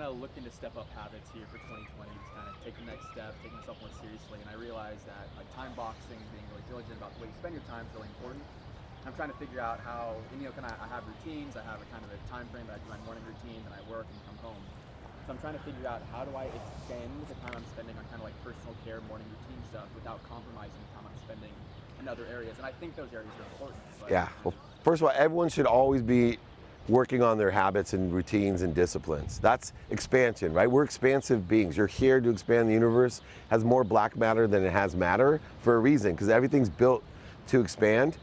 kind of looking to step up habits here for 2020, just kind of take the next step, take myself more seriously, and I realized that like time boxing and being really diligent about the way you spend your time is really important. I'm trying to figure out how, and, I have routines, I have a kind of a time frame that I do my morning routine, then I work and come home. So I'm trying to figure out how do I extend the time I'm spending on kind of like personal care, morning routine stuff without compromising the time I'm spending in other areas. And I think those areas are important. Yeah, well, first of all, everyone should always be working on their habits and routines and disciplines. That's expansion, right? We're expansive beings. You're here to expand. The universe has more black matter than it has matter for a reason, because everything's built to expand.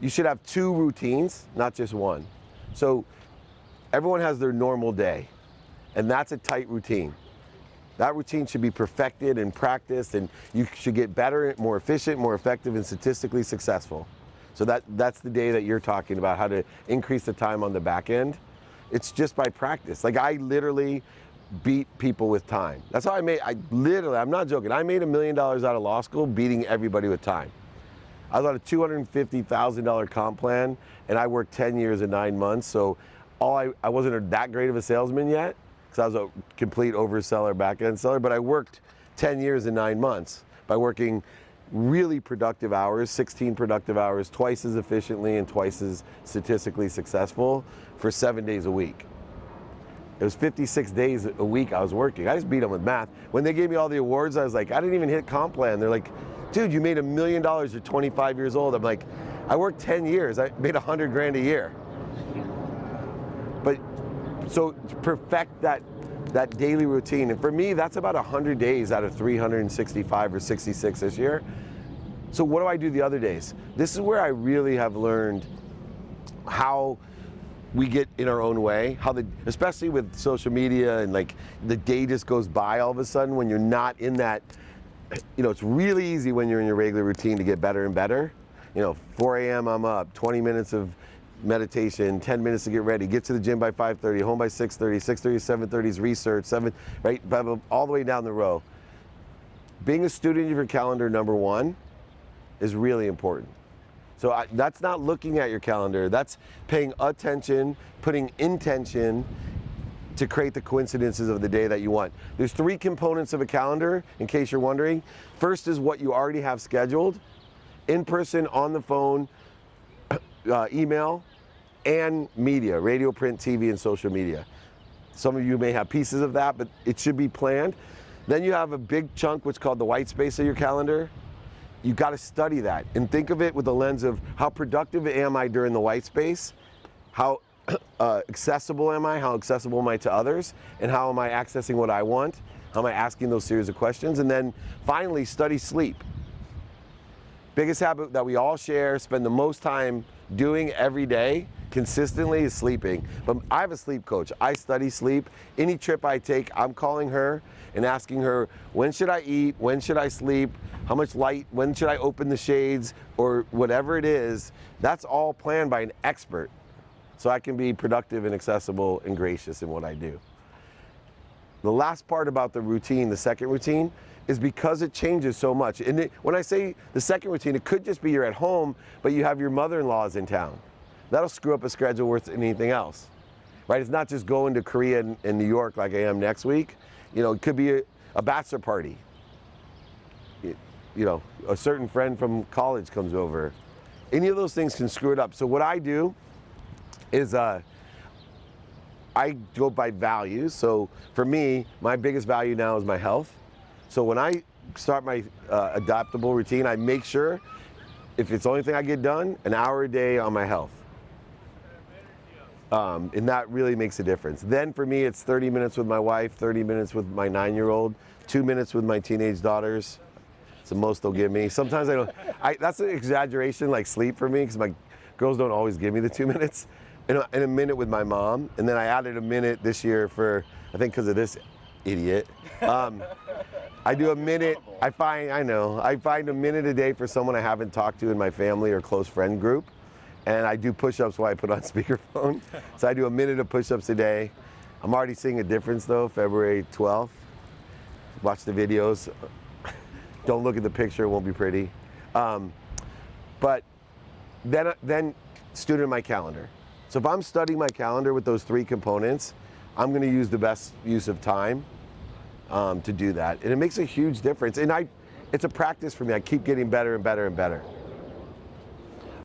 You should have 2 routines, not just one. So everyone has their normal day, and that's a tight routine. That routine should be perfected and practiced, and you should get better, more efficient, more effective, and statistically successful. So that's the day that you're talking about, how to increase the time on the back end. It's just by practice. Like, I literally beat people with time. That's how I'm not joking, I made $1 million out of law school beating everybody with time. I was on a $250,000 comp plan, and I worked 10 years and 9 months, so I wasn't that great of a salesman yet, because I was a complete overseller, back-end seller, but I worked 10 years and 9 months by working really productive hours, 16 productive hours, twice as efficiently and twice as statistically successful for 7 days a week. It was 56 days a week I was working. I just beat them with math. When they gave me all the awards, I was like, I didn't even hit comp plan. They're like, dude, you made $1 million, you're 25 years old. I'm like, I worked 10 years, I made 100 grand a year. But so to perfect that daily routine, and for me, that's about 100 days out of 365 or 66 this year. So what do I do the other days? This is where I really have learned how we get in our own way, especially with social media, and like the day just goes by all of a sudden when you're not in that. It's really easy when you're in your regular routine to get better and better. 4 a.m. I'm up, 20 minutes of meditation, 10 minutes to get ready, get to the gym by 5:30, home by 6:30, 6:30, 7:30 is research, 7, right, all the way down the row. Being a student of your calendar, number one, is really important. So that's not looking at your calendar, that's paying attention, putting intention to create the coincidences of the day that you want. There's 3 components of a calendar, in case you're wondering. First is what you already have scheduled, in person, on the phone, email, and media, radio, print, TV, and social media. Some of you may have pieces of that, but it should be planned. Then you have a big chunk, what's called the white space of your calendar. You got to study that and think of it with the lens of how productive am I during the white space, how accessible am I, how accessible am I to others, and how am I accessing what I want, how am I asking those series of questions, and then finally study sleep. Biggest habit that we all share, spend the most time doing every day consistently, is sleeping. But I have a sleep coach. I study sleep. Any trip I take, I'm calling her and asking her, when should I eat, when should I sleep, how much light, when should I open the shades, or whatever it is. That's all planned by an expert, so I can be productive and accessible and gracious in what I do. The last part about the routine, the second routine, is because it changes so much. And when I say the second routine, it could just be you're at home, but you have your mother-in-law's in town. That'll screw up a schedule worth anything else, right? It's not just going to Korea and New York like I am next week. It could be a bachelor party. A certain friend from college comes over. Any of those things can screw it up. So what I do is I go by values. So for me, my biggest value now is my health. So when I start my adaptable routine, I make sure, if it's the only thing I get done, an hour a day on my health. And that really makes a difference. Then for me, it's 30 minutes with my wife, 30 minutes with my 9-year-old, 2 minutes with my teenage daughters. It's the most they'll give me. Sometimes that's an exaggeration, like sleep for me, because my girls don't always give me the 2 minutes. And a minute with my mom. And then I added a minute this year for, I think because of this idiot. I do a minute, I find a minute a day for someone I haven't talked to in my family or close friend group. And I do push-ups while I put on speakerphone. So I do a minute of push-ups a day. I'm already seeing a difference though, February 12th. Watch the videos. Don't look at the picture, it won't be pretty. But then student my calendar. So if I'm studying my calendar with those 3 components, I'm going to use the best use of time to do that. And it makes a huge difference. And it's a practice for me. I keep getting better and better and better.